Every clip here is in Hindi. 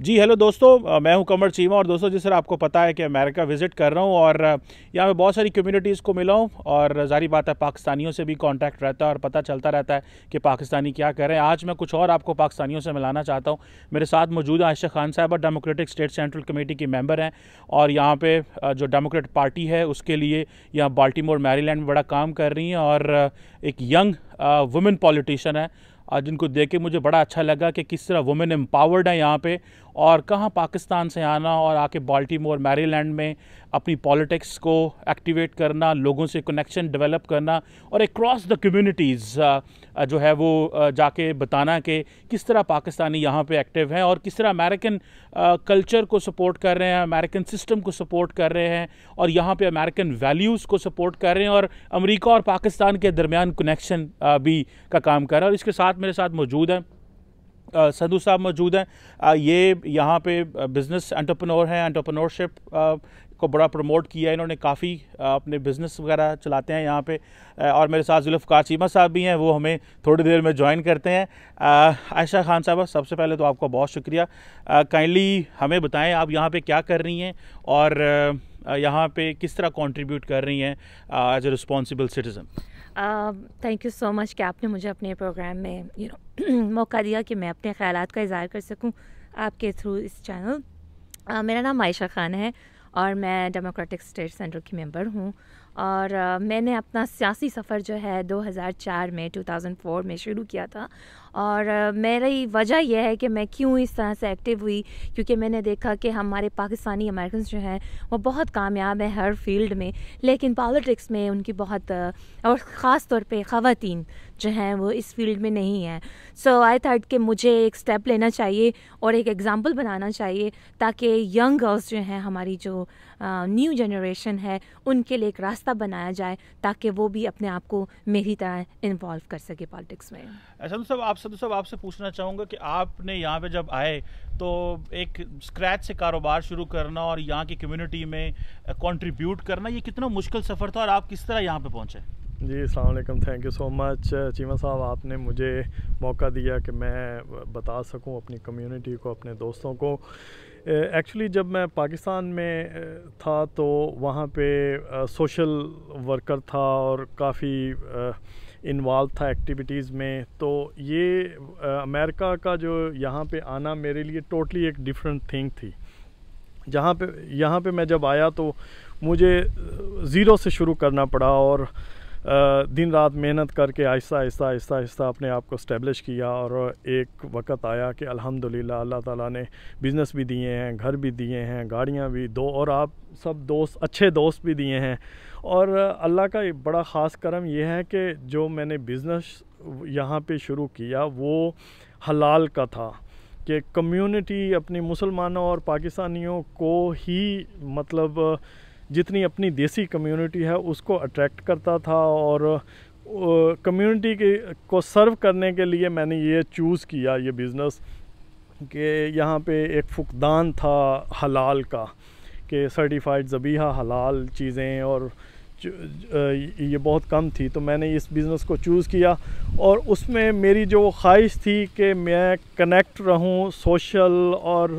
जी हेलो दोस्तों, मैं हूं कमर चीमा। और दोस्तों, जिस तरह आपको पता है कि अमेरिका विज़िट कर रहा हूं और यहाँ पे बहुत सारी कम्युनिटीज़ को मिला हूं और ज़ाहिर बात है पाकिस्तानियों से भी कांटेक्ट रहता है और पता चलता रहता है कि पाकिस्तानी क्या कर रहे हैं। आज मैं कुछ और आपको पाकिस्तानियों से मिलाना चाहता हूं। मेरे साथ मौजूद आयशा खान साहब डेमोक्रेटिक स्टेट सेंट्रल कमेटी की मेंबर हैं और यहाँ पे जो डेमोक्रेट पार्टी है उसके लिए यहाँ बाल्टीमोर मैरीलैंड में बड़ा काम कर रही हैं और एक यंग वुमेन पॉलिटिशियन है जिनको देख के मुझे बड़ा अच्छा लगा कि किस तरह वुमेन एम्पावर्ड है यहाँ पे और कहाँ पाकिस्तान से आना और आके बाल्टीमोर मैरीलैंड में अपनी पॉलिटिक्स को एक्टिवेट करना, लोगों से कनेक्शन डेवलप करना और अक्रॉस द कम्युनिटीज़ जो है वो जाके बताना कि किस तरह पाकिस्तानी यहाँ पे एक्टिव हैं और किस तरह अमेरिकन कल्चर को सपोर्ट कर रहे हैं, अमेरिकन सिस्टम को सपोर्ट कर रहे हैं और यहाँ पे अमेरिकन वैल्यूज़ को सपोर्ट कर रहे हैं और अमेरिका और पाकिस्तान के दरमियान कनेक्शन भी का काम कर रहा है। और इसके साथ मेरे साथ मौजूद हैं संधू साहब मौजूद हैं। ये यहाँ पे बिज़नेस एंटरप्रेन्योर हैं, एंटरप्रेन्योरशिप को बड़ा प्रमोट किया है इन्होंने, काफ़ी अपने बिज़नेस वगैरह चलाते हैं यहाँ पे। और मेरे साथ जुल्फ़िकार चीमा साहब भी हैं, वो हमें थोड़ी देर में ज्वाइन करते हैं। आयशा खान साहब, सबसे पहले तो आपका बहुत शुक्रिया। काइंडली हमें बताएं आप यहाँ पे क्या कर रही हैं और यहाँ पे किस तरह कंट्रीब्यूट कर रही हैं as a responsible citizen. Thank you so much कि आपने मुझे अपने प्रोग्राम में मौका दिया कि मैं अपने ख़यालात का इज़हार कर सकूं आपके थ्रू इस चैनल। मेरा नाम आयशा खान है और मैं डेमोक्रेटिक स्टेट सेंटर की मेंबर हूं और मैंने अपना सियासी सफ़र जो है 2004 में 2004 में शुरू किया था। और मेरी वजह यह है कि मैं क्यों इस तरह से एक्टिव हुई, क्योंकि मैंने देखा कि हमारे पाकिस्तानी अमेरिकन जो हैं वो बहुत कामयाब हैं हर फील्ड में, लेकिन पॉलिटिक्स में उनकी बहुत और ख़ास तौर पे ख़वातीन जो हैं वो इस फील्ड में नहीं हैं। सो आई थॉट कि मुझे एक स्टेप लेना चाहिए और एक एग्ज़ाम्पल बनाना चाहिए ताकि यंग गर्ल्स जो हैं, हमारी जो न्यू जनरेशन है, उनके लिए एक रास्ता बनाया जाए ताकि वो भी अपने आप को मेरी तरह इन्वॉल्व कर सके पॉलिटिक्स में। संधू साहब आपसे पूछना चाहूँगा कि आपने यहाँ पे जब आए तो एक स्क्रैच से कारोबार शुरू करना और यहाँ की कम्युनिटी में कंट्रीब्यूट करना, ये कितना मुश्किल सफ़र था और आप किस तरह यहाँ पे पहुँचे? जी अस्सलाम वालेकुम, thank you so much Cheema साहब, आपने मुझे मौका दिया कि मैं बता सकूं अपनी कम्युनिटी को, अपने दोस्तों को। एक्चुअली जब मैं पाकिस्तान में था तो वहाँ पे सोशल वर्कर था और काफ़ी इन्वॉल्व था एक्टिविटीज़ में। तो ये अमेरिका का जो यहाँ पे आना मेरे लिए टोटली एक डिफरेंट थिंग थी। यहाँ पे मैं जब आया तो मुझे ज़ीरो से शुरू करना पड़ा और दिन रात मेहनत करके आहिस्ता अपने आप को इस्टेब्लिश किया। और एक वक्त आया कि अल्हम्दुलिल्लाह अल्लाह ताला ने बिज़नेस भी दिए हैं, घर भी दिए हैं, गाड़ियाँ भी दो, और आप सब दोस्त, अच्छे दोस्त भी दिए हैं। और अल्लाह का एक बड़ा ख़ास करम यह है कि जो मैंने बिज़नेस यहाँ पे शुरू किया वो हलाल का था, कि कम्युनिटी अपनी मुसलमानों और पाकिस्तानियों को ही, मतलब जितनी अपनी देसी कम्युनिटी है उसको अट्रैक्ट करता था। और कम्युनिटी को सर्व करने के लिए मैंने ये चूज़ किया ये बिज़नेस, कि यहाँ पे एक फुकदान था हलाल का, कि सर्टिफाइड ज़बीहा हलाल चीज़ें और ये बहुत कम थी। तो मैंने इस बिज़नेस को चूज़ किया और उसमें मेरी जो ख्वाहिश थी कि मैं कनेक्ट रहूं सोशल और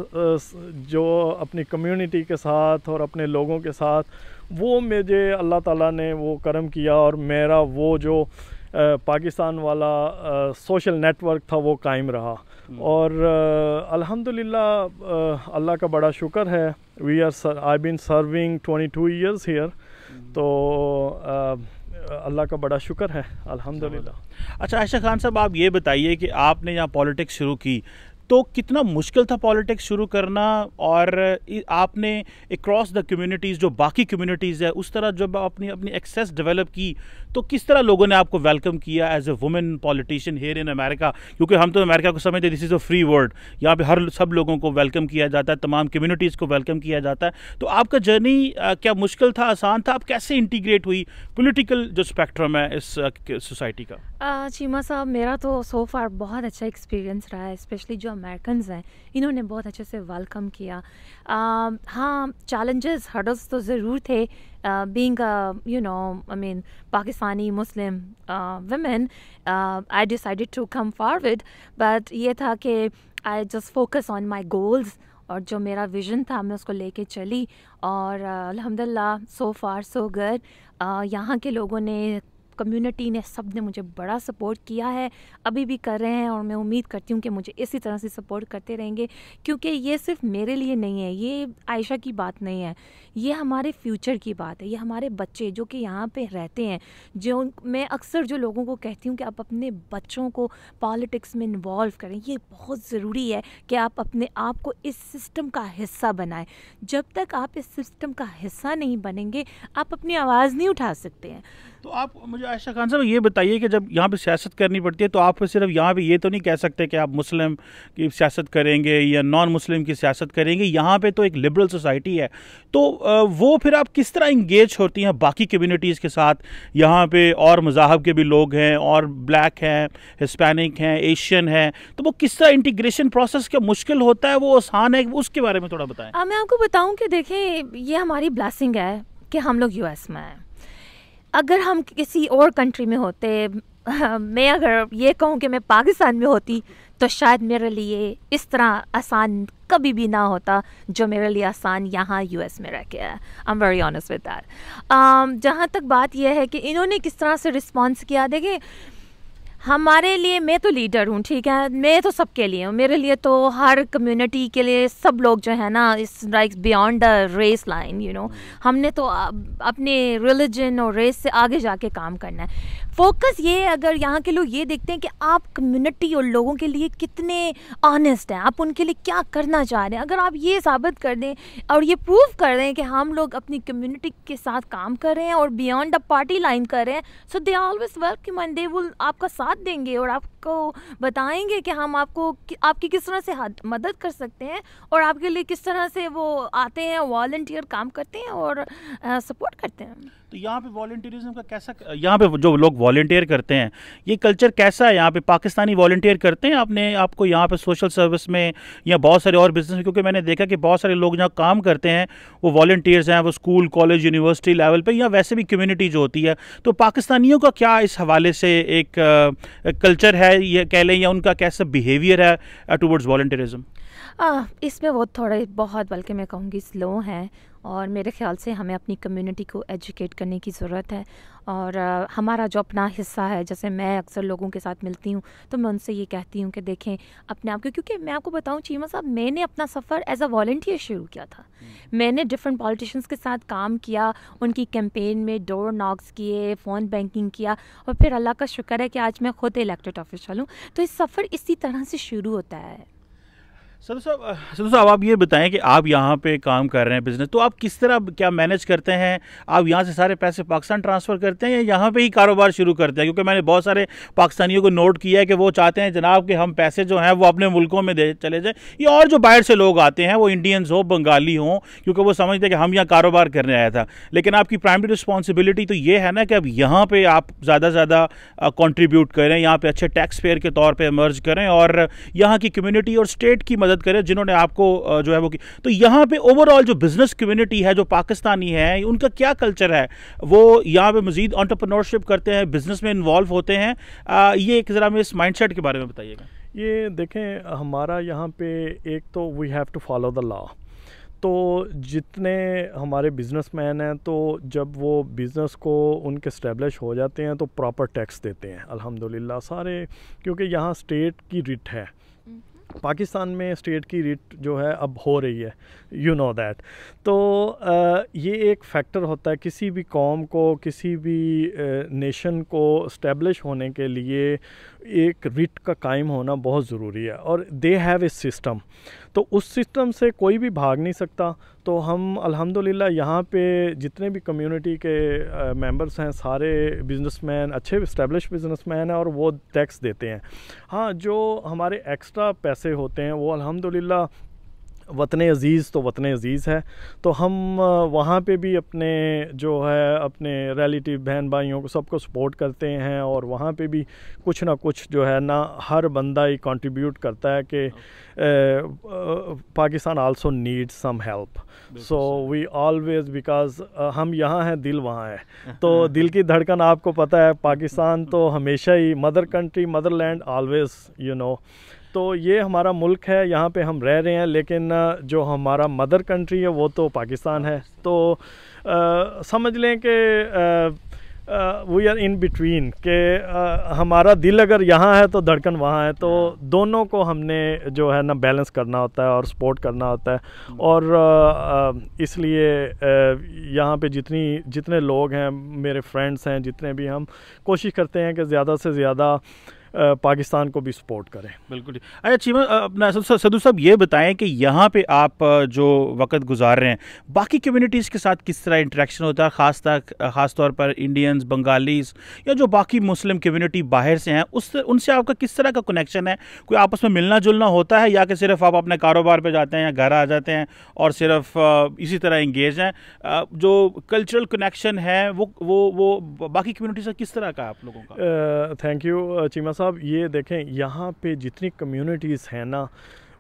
जो अपनी कम्युनिटी के साथ और अपने लोगों के साथ, वो मुझे अल्लाह ताला ने वो करम किया और मेरा वो जो पाकिस्तान वाला सोशल नेटवर्क था वो कायम रहा। और अल्हम्दुलिल्लाह अल्लाह का बड़ा शुक्र है, I been serving 22 years here. तो अल्लाह का बड़ा शुक्र है अल्हम्दुलिल्लाह। अच्छा आयशा खान साहब, आप ये बताइए कि आपने यहाँ पॉलिटिक्स शुरू की तो कितना मुश्किल था पॉलिटिक्स शुरू करना, और आपने अक्रॉस द कम्युनिटीज़ जो बाकी कम्युनिटीज़ है उस तरह जब आपने अपनी एक्सेस डेवलप की तो किस तरह लोगों ने आपको वेलकम किया as a women politician here in America? क्योंकि हम तो अमेरिका को समझते this is a free world, यहाँ पे सब लोगों को वेलकम किया जाता है, तमाम कम्युनिटीज़ को वेलकम किया जाता है। तो आपका जर्नी क्या मुश्किल था, आसान था? आप कैसे इंटीग्रेट हुई पॉलिटिकल जो स्पेक्ट्रम है इस सोसाइटी का? चीमा साहब, मेरा तो सो फार बहुत अच्छा एक्सपीरियंस रहा है, स्पेशली जो अमेरिकन्स हैं इन्होंने बहुत अच्छे से वेलकम किया। हाँ, चैलेंजेस, हर्डल्स तो ज़रूर थे। Being Pakistani Muslim women, I decided to come forward, but ये था कि I just focus on my goals, और जो मेरा विज़न था मैं उसको लेके चली, और अल्हम्दुलिल्लाह सो फार सो गुड। यहाँ के लोगों ने, कम्युनिटी ने, सब ने मुझे बड़ा सपोर्ट किया है, अभी भी कर रहे हैं, और मैं उम्मीद करती हूँ कि मुझे इसी तरह से सपोर्ट करते रहेंगे, क्योंकि ये सिर्फ मेरे लिए नहीं है, ये आयशा की बात नहीं है, ये हमारे फ्यूचर की बात है। ये हमारे बच्चे जो कि यहाँ पे रहते हैं, जो मैं अक्सर जो लोगों को कहती हूँ कि आप अपने बच्चों को पॉलिटिक्स में इन्वॉल्व करें, ये बहुत ज़रूरी है कि आप अपने आप को इस सिस्टम का हिस्सा बनाएं। जब तक आप इस सिस्टम का हिस्सा नहीं बनेंगे, आप अपनी आवाज़ नहीं उठा सकते हैं। तो आप मुझे आयशा खान साहब ये बताइए कि जब यहाँ पे सियासत करनी पड़ती है तो आप सिर्फ यहाँ पे ये तो नहीं कह सकते कि आप मुस्लिम की सियासत करेंगे या नॉन मुस्लिम की सियासत करेंगे। यहाँ पे तो एक लिबरल सोसाइटी है, तो वो फिर आप किस तरह इंगेज होती हैं बाकी कम्युनिटीज़ के साथ? यहाँ पे और मज़ाहब के भी लोग हैं, और ब्लैक हैं, हिस्पैनिक हैं, एशियन हैं, तो वो किस तरह इंटीग्रेशन प्रोसेस क्या मुश्किल होता है, वो आसान है, उसके बारे में थोड़ा बताएं। मैं आपको बताऊँ कि देखें, ये हमारी ब्लेसिंग है कि हम लोग US में हैं। अगर हम किसी और कंट्री में होते, मैं अगर ये कहूँ कि मैं पाकिस्तान में होती, तो शायद मेरे लिए इस तरह आसान कभी भी ना होता जो मेरे लिए आसान यहाँ US में रह के है। I am very honest with that. जहाँ तक बात यह है कि इन्होंने किस तरह से रिस्पॉन्स किया, देखिए हमारे लिए, मैं तो लीडर हूँ, ठीक है, मैं तो सबके लिए हूँ, मेरे लिए तो हर कम्युनिटी के लिए सब लोग जो है ना, is like beyond the race line, you know, हमने तो अपने रिलीजन और रेस से आगे जाके काम करना है। फोकस ये है, अगर यहाँ के लोग ये देखते हैं कि आप कम्युनिटी और लोगों के लिए कितने ऑनेस्ट हैं, आप उनके लिए क्या करना चाह रहे हैं, अगर आप ये साबित कर दें और ये प्रूव कर दें कि हम लोग अपनी कम्युनिटी के साथ काम कर रहे हैं और बियॉन्ड द पार्टी लाइन कर रहे हैं, so they always welcome and they will आपका साथ देंगे और आपको बताएंगे कि हम आपकी किस तरह से मदद कर सकते हैं, और आपके लिए किस तरह से वो आते हैं, वॉलंटियर काम करते हैं और सपोर्ट करते हैं। तो यहाँ पे वॉलंटियरिज्म का कैसा, यहाँ पे जो लोग वॉलंटियर करते हैं, ये कल्चर कैसा है यहाँ पे? पाकिस्तानी वॉलंटियर करते हैं अपने आपको यहाँ पे सोशल सर्विस में या बहुत सारे और बिजनेस में? क्योंकि मैंने देखा कि बहुत सारे लोग जहाँ काम करते हैं वो वॉलंटियर्स हैं, वो स्कूल, कॉलेज, यूनिवर्सिटी लेवल पे, या वैसे भी कम्युनिटी जो होती है। तो पाकिस्तानियों का क्या इस हवाले से एक कल्चर है ये कह लें, या उनका कैसा बिहेवियर है टूवर्ड्स वॉलंटियरिज्म? इसमें वो थोड़े बहुत, बल्कि मैं कहूँगी स्लो हैं, और मेरे ख्याल से हमें अपनी कम्युनिटी को एजुकेट करने की ज़रूरत है। और हमारा जो अपना हिस्सा है, जैसे मैं अक्सर लोगों के साथ मिलती हूँ तो मैं उनसे ये कहती हूँ कि देखें अपने आप को, क्योंकि मैं आपको बताऊँ चीमा साहब, मैंने अपना सफ़र एज अ वॉलंटियर शुरू किया था। मैंने डिफरेंट पॉलिटिशियंस के साथ काम किया, उनकी कैंपेन में डोर नॉक्स किए, फ़ोन बैंकिंग किया, और फिर अल्लाह का शुक्र है कि आज मैं खुद इलेक्टेड ऑफिशियल हूँ। तो इस सफ़र इसी तरह से शुरू होता है। सदू साहब आप ये बताएं कि आप यहाँ पे काम कर रहे हैं बिजनेस, तो आप किस तरह क्या मैनेज करते हैं? आप यहाँ से सारे पैसे पाकिस्तान ट्रांसफ़र करते हैं या यहाँ पे ही कारोबार शुरू करते हैं? क्योंकि मैंने बहुत सारे पाकिस्तानियों को नोट किया है कि वो चाहते हैं जनाब कि हम पैसे जो हैं वो अपने मुल्कों में दे चले जाएँ, या और जो बाहर से लोग आते हैं वो इंडियंस हो, बंगाली हों, क्योंकि वो समझते हैं कि हम यहाँ कारोबार करने आया था। लेकिन आपकी प्राइमरी रिस्पॉन्सिबिलिटी तो ये है ना कि अब यहाँ पर आप ज़्यादा से ज़्यादा कॉन्ट्रीब्यूट करें, यहाँ पर अच्छे टैक्स पेयर के तौर पर इमर्ज करें और यहाँ की कम्यूनिटी और स्टेट की मदद करें जिन्होंने आपको जो है वो की। तो यहाँ पे ओवरऑल जो बिजनेस कम्युनिटी है, जो पाकिस्तानी है, उनका क्या कल्चर है? वो यहाँ पे मजीद एंटरप्रेन्योरशिप करते हैं, बिजनेस में इन्वॉल्व होते हैं? ये एक ज़रा मेरे इस माइंडसेट के बारे में बताइएगा। ये देखें, हमारा यहाँ पे एक तो we have to follow the law. तो जितने हमारे बिजनेसमैन हैं, तो जब वो बिज़नेस को उनके स्टैब्लिश हो जाते हैं तो प्रॉपर टैक्स देते हैं अल्हम्दुलिल्लाह सारे, क्योंकि यहाँ स्टेट की रिट है। पाकिस्तान में स्टेट की रिट जो है अब हो रही है, यू नो दैट। तो ये एक फैक्टर होता है किसी भी कौम को, किसी भी नेशन को स्टैब्लिश होने के लिए एक रिट का कायम होना बहुत ज़रूरी है, और दे हैव ए सिस्टम। तो उस सिस्टम से कोई भी भाग नहीं सकता। तो हम अल्हम्दुलिल्लाह यहाँ पे जितने भी कम्युनिटी के मेंबर्स हैं, सारे बिजनेसमैन, अच्छे इस्टेब्लिश बिजनेसमैन हैं और वो टैक्स देते हैं। हाँ, जो हमारे एक्स्ट्रा पैसे होते हैं वो अल्हम्दुलिल्लाह वतन अज़ीज़ तो वतन अज़ीज़ है, तो हम वहाँ पे भी अपने जो है अपने रिलेटिव बहन भाइयों को सबको सपोर्ट करते हैं, और वहाँ पे भी कुछ ना कुछ जो है ना हर बंदा ही कंट्रीब्यूट करता है कि Pakistan also needs some help, so we always, because हम यहाँ हैं, दिल वहाँ है। तो दिल की धड़कन आपको पता है, पाकिस्तान तो हमेशा ही mother country, motherland always, you know. तो ये हमारा मुल्क है, यहाँ पे हम रह रहे हैं, लेकिन जो हमारा मदर कंट्री है वो तो पाकिस्तान है। तो समझ लें कि वी आर इन बिटवीन के हमारा दिल अगर यहाँ है तो धड़कन वहाँ है, तो दोनों को हमने जो है ना बैलेंस करना होता है और सपोर्ट करना होता है। और इसलिए यहाँ पे जितने लोग हैं, मेरे फ्रेंड्स हैं, जितने भी, हम कोशिश करते हैं कि ज़्यादा से ज़्यादा पाकिस्तान को भी सपोर्ट करें। बिल्कुल। अच्छा चीमा, अपना सदू साहब ये बताएं कि यहाँ पे आप जो वक्त गुजार रहे हैं, बाकी कम्युनिटीज़ के साथ किस तरह इंटरेक्शन होता है, ख़ास तौर पर इंडियंस, बंगालीज़ या जो बाकी मुस्लिम कम्युनिटी बाहर से हैं, उनसे आपका किस तरह का कनेक्शन है? कोई आपस में मिलना जुलना होता है या कि सिर्फ आप अपने कारोबार पर जाते हैं या घर आ जाते हैं और सिर्फ इसी तरह इंगेज हैं? जो कल्चरल कनेक्शन है वो बाकी कम्युनिटी से किस तरह का है आप लोगों का? थैंक यू चीमा साहब। ये देखें, यहाँ पे जितनी कम्युनिटीज़ हैं ना,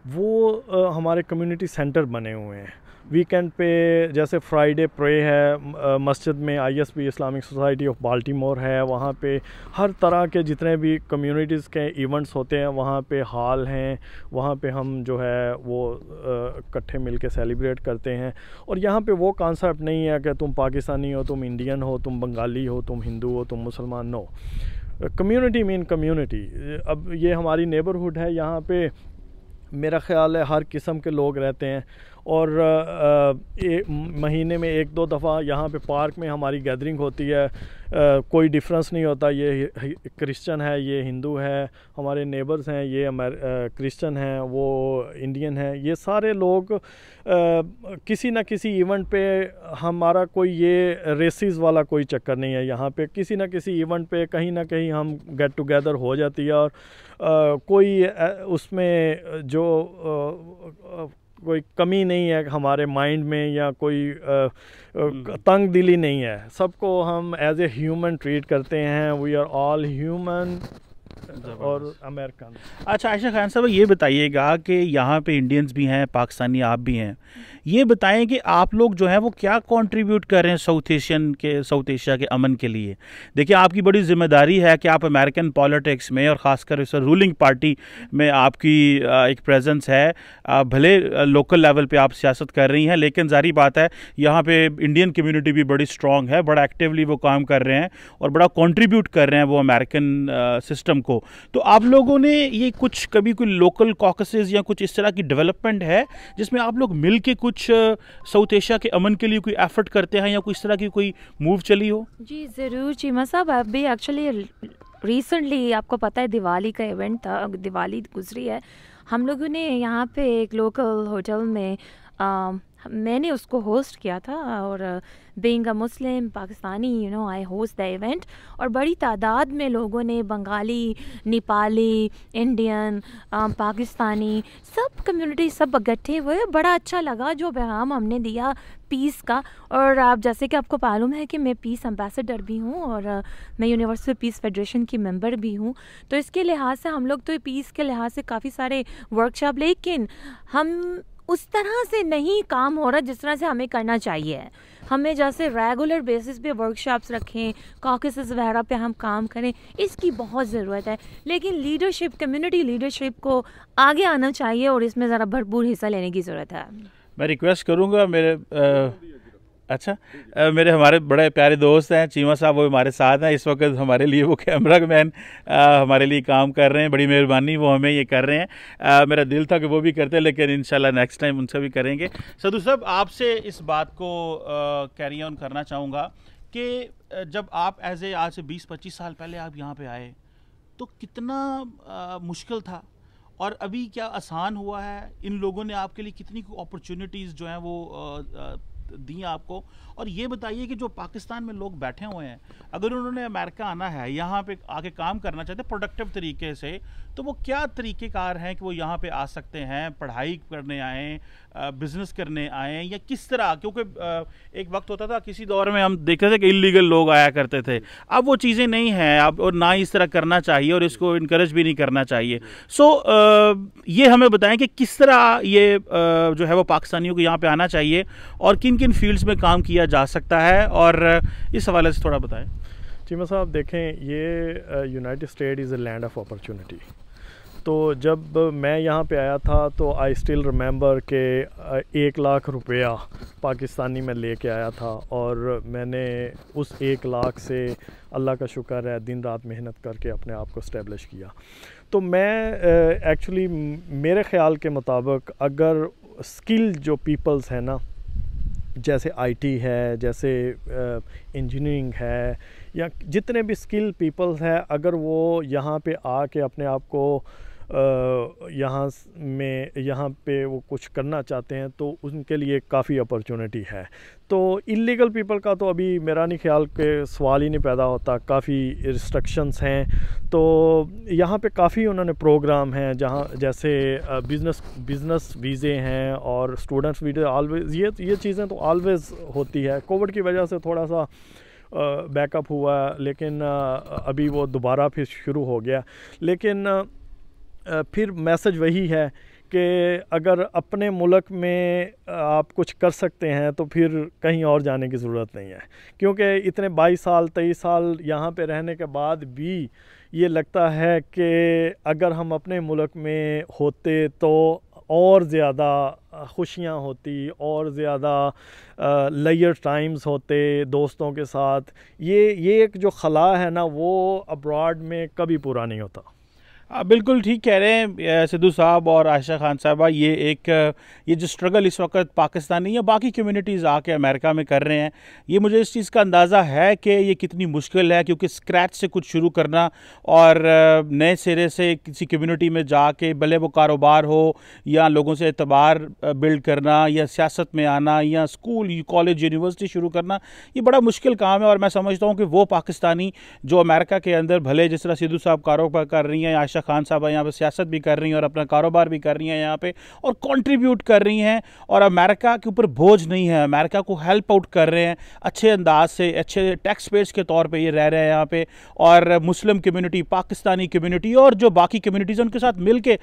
वो हमारे कम्युनिटी सेंटर बने हुए हैं। वीकेंड पे जैसे फ्राइडे प्रे है, मस्जिद में ISB Islamic society of Baltimore है, वहाँ पे हर तरह के जितने भी कम्युनिटीज़ के इवेंट्स होते हैं वहाँ पे हॉल हैं, वहाँ पे हम जो है वो इकट्ठे मिल के सेलिब्रेट करते हैं। और यहाँ पे वो कॉन्सेप्ट नहीं है कि तुम पाकिस्तानी हो, तुम इंडियन हो, तुम बंगाली हो, तुम हिंदू हो, तुम मुसलमान हो। Community mean community. अब ये हमारी नेबरहुड है, यहाँ पे मेरा ख़्याल है हर किस्म के लोग रहते हैं। और महीने में 1-2 दफ़ा यहाँ पे पार्क में हमारी गैदरिंग होती है। कोई डिफरेंस नहीं होता, ये क्रिश्चियन है, ये हिंदू है, हमारे नेबर्स हैं, ये क्रिश्चियन हैं, वो इंडियन हैं। ये सारे लोग किसी न किसी इवेंट पे, हमारा कोई ये रेसिस वाला कोई चक्कर नहीं है। यहाँ पे किसी न किसी इवेंट पे कहीं ना कहीं हम गेट टुगेदर हो जाती है। और कोई उसमें जो कोई कमी नहीं है हमारे माइंड में, या कोई तंग दिली नहीं है। सबको हम एज ए ह्यूमन ट्रीट करते हैं। वी आर ऑल ह्यूमन और अमेरिकन। अच्छा आयशा खान साहब, ये बताइएगा कि यहाँ पे इंडियंस भी हैं, पाकिस्तानी आप भी हैं, ये बताएं कि आप लोग जो हैं वो क्या कंट्रीब्यूट कर रहे हैं साउथ एशिया के अमन के लिए? देखिए, आपकी बड़ी जिम्मेदारी है कि आप अमेरिकन पॉलिटिक्स में और ख़ासकर इस रूलिंग पार्टी में आपकी एक प्रेजेंस है। भले लोकल लेवल पे आप सियासत कर रही हैं, लेकिन जारी बात है यहाँ पे इंडियन कम्युनिटी भी बड़ी स्ट्रॉन्ग है, बड़ा एक्टिवली वो काम कर रहे हैं और बड़ा कंट्रीब्यूट कर रहे हैं वो अमेरिकन सिस्टम को। तो आप लोगों ने ये कभी कोई लोकल कॉकसेस या कुछ इस तरह की डेवलपमेंट है जिसमें आप लोग मिल के कुछ साउथ एशिया के अमन के लिए कोई एफर्ट करते हैं या कोई इस तरह की कोई मूव चली हो? जी ज़रूर चीमा साहब। आप भी एक्चुअली रिसेंटली, आपको पता है दिवाली का इवेंट था, दिवाली गुजरी है, हम लोगों ने यहाँ पे एक लोकल होटल में मैंने उसको होस्ट किया था। और being a Muslim Pakistani, I host the event. और बड़ी तादाद में लोगों ने, बंगाली, नेपाली, इंडियन, पाकिस्तानी, सब कम्युनिटी सब इकट्ठे हुए। बड़ा अच्छा लगा जो पैगाम हमने दिया पीस का। और आप जैसे कि आपको मालूम है कि मैं पीस एम्बेसडर भी हूँ और मैं यूनिवर्सल पीस फेडरेशन की मेंबर भी हूँ। तो इसके लिहाज से हम लोग तो पीस के लिहाज से काफ़ी सारे वर्कशॉप, लेकिन हम उस तरह से नहीं काम हो रहा जिस तरह से हमें करना चाहिए। हमें जैसे रेगुलर बेसिस पे वर्कशॉप्स रखें, कॉकसेस वगैरह पे हम काम करें, इसकी बहुत ज़रूरत है। लेकिन लीडरशिप, कम्युनिटी लीडरशिप को आगे आना चाहिए और इसमें ज़रा भरपूर हिस्सा लेने की ज़रूरत है। मैं रिक्वेस्ट करूँगा मेरे हमारे बड़े प्यारे दोस्त हैं चीमा साहब, वो हमारे साथ हैं इस वक्त। हमारे लिए वो कैमरा मैन हमारे लिए काम कर रहे हैं, बड़ी मेहरबानी वो हमें ये कर रहे हैं। मेरा दिल था कि वो भी करते, लेकिन इंशाल्लाह नेक्स्ट टाइम उनसे भी करेंगे। सदू साहब, आपसे इस बात को कैरी ऑन करना चाहूँगा कि जब आप आज से 20-25 साल पहले आप यहाँ पर आए तो कितना मुश्किल था और अभी क्या आसान हुआ है? इन लोगों ने आपके लिए कितनी अपॉर्चुनिटीज़ जो हैं वो दी आपको? और ये बताइए कि जो पाकिस्तान में लोग बैठे हुए हैं, अगर उन्होंने अमेरिका आना है, यहाँ पे आके काम करना चाहते हैं प्रोडक्टिव तरीके से, तो वो क्या तरीक़ेकार हैं कि वो यहाँ पे आ सकते हैं? पढ़ाई करने आएँ, बिज़नेस करने आएँ, या किस तरह? क्योंकि एक वक्त होता था, किसी दौर में हम देखते थे कि इलीगल लोग आया करते थे। अब वो चीज़ें नहीं हैं, अब और ना इस तरह करना चाहिए और इसको इनकरेज भी नहीं करना चाहिए। सो ये हमें बताएं कि किस तरह ये जो है वो पाकिस्तानियों को यहाँ पे आना चाहिए और किन किन फील्ड्स में काम किया जा सकता है, और इस हवाले से थोड़ा बताएं। चीमा साहब, देखें, ये United state is a land of opportunity. तो जब मैं यहाँ पे आया था तो आई स्टिल रिमेंबर के 1 लाख रुपया पाकिस्तानी में लेके आया था, और मैंने उस 1 लाख से अल्लाह का शुक्र है दिन रात मेहनत करके अपने आप को इस्टेब्लिश किया। तो मैं एक्चुअली मेरे ख़्याल के मुताबिक अगर स्किल जो पीपल्स हैं ना, जैसे आईटी है, जैसे इंजीनियरिंग है, या जितने भी स्किल पीपल्स हैं, अगर वो यहाँ पे आके अपने आप को यहाँ पे वो कुछ करना चाहते हैं तो उनके लिए काफ़ी अपॉर्चुनिटी है। तो इलीगल पीपल का तो अभी मेरा नहीं ख्याल के सवाल ही नहीं पैदा होता, काफ़ी रिस्ट्रिक्शंस हैं। तो यहाँ पे काफ़ी उन्होंने प्रोग्राम हैं जहाँ जैसे बिज़नेस वीज़े हैं और स्टूडेंट्स वीज़े, ऑलवेज ये चीज़ें तो ऑलवेज़ होती है। कोविड की वजह से थोड़ा सा बैकअप हुआ, लेकिन अभी वो दोबारा फिर शुरू हो गया। लेकिन फिर मैसेज वही है कि अगर अपने मुल्क में आप कुछ कर सकते हैं तो फिर कहीं और जाने की ज़रूरत नहीं है, क्योंकि इतने 22 साल 23 साल यहाँ पे रहने के बाद भी ये लगता है कि अगर हम अपने मुल्क में होते तो और ज़्यादा खुशियाँ होती, और ज़्यादा लेयर टाइम्स होते दोस्तों के साथ। ये एक जो खला है ना, वो अब्रॉड में कभी पूरा नहीं होता। बिल्कुल ठीक कह रहे हैं सिद्धू साहब और आयशा खान साहबा। ये जो स्ट्रगल इस वक्त पाकिस्तानी या बाकी कम्युनिटीज़ आके अमेरिका में कर रहे हैं, ये मुझे इस चीज़ का अंदाज़ा है कि ये कितनी मुश्किल है, क्योंकि स्क्रैच से कुछ शुरू करना और नए सिरे से किसी कम्युनिटी में जाके, भले वो कारोबार हो या लोगों से एतबार बिल्ड करना या सियासत में आना या स्कूल कॉलेज यूनिवर्सिटी शुरू करना, ये बड़ा मुश्किल काम है। और मैं समझता हूँ कि वो पाकिस्तानी जो अमेरिका के अंदर भले जिस तरह सिद्धू साहब कारोबार कर रही हैं, आयशा खान साहब यहाँ पे सियासत भी कर रही हैं और अपना कारोबार भी कर रही हैं यहाँ पे और कंट्रीब्यूट कर रही हैं, और अमेरिका के ऊपर बोझ नहीं है, अमेरिका को हेल्प आउट कर रहे हैं अच्छे अंदाज से, अच्छे टैक्स पेयर्स के तौर पे ये रह रहे हैं यहाँ पे। और मुस्लिम कम्युनिटी, पाकिस्तानी कम्युनिटी और जो बाकी कम्युनिटीज़ उनके साथ मिल के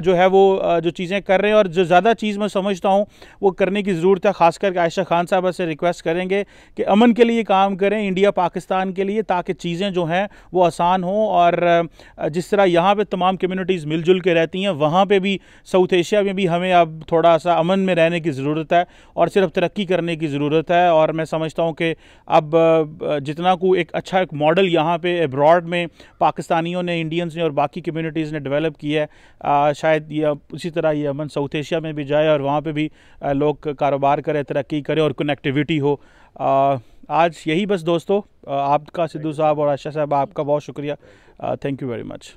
जो है वो जो चीज़ें कर रहे हैं। और जो ज़्यादा चीज़ मैं समझता हूँ वो करने की ज़रूरत है, ख़ासकर आयशा खान साहब से रिक्वेस्ट करेंगे कि अमन के लिए काम करें, इंडिया पाकिस्तान के लिए, ताकि चीज़ें जो हैं वो आसान हों। और जिस तरह यहाँ पे तमाम कम्युनिटीज़ मिलजुल के रहती हैं, वहाँ पे भी साउथ एशिया में भी हमें अब थोड़ा सा अमन में रहने की ज़रूरत है और सिर्फ तरक्की करने की ज़रूरत है। और मैं समझता हूँ कि अब जितना को एक मॉडल यहाँ पे अब्रॉड में पाकिस्तानियों ने, इंडियंस ने और बाकी कम्युनिटीज़ ने डेवलप किया है, शायद ये उसी तरह ये अमन साउथ एशिया में भी जाए और वहाँ पर भी लोग कारोबार करें, तरक्की करें और कनेक्टिविटी हो। आज यही बस दोस्तों, आपका सिद्धू साहब और आयशा साहब, आपका बहुत शुक्रिया। Thank you very much.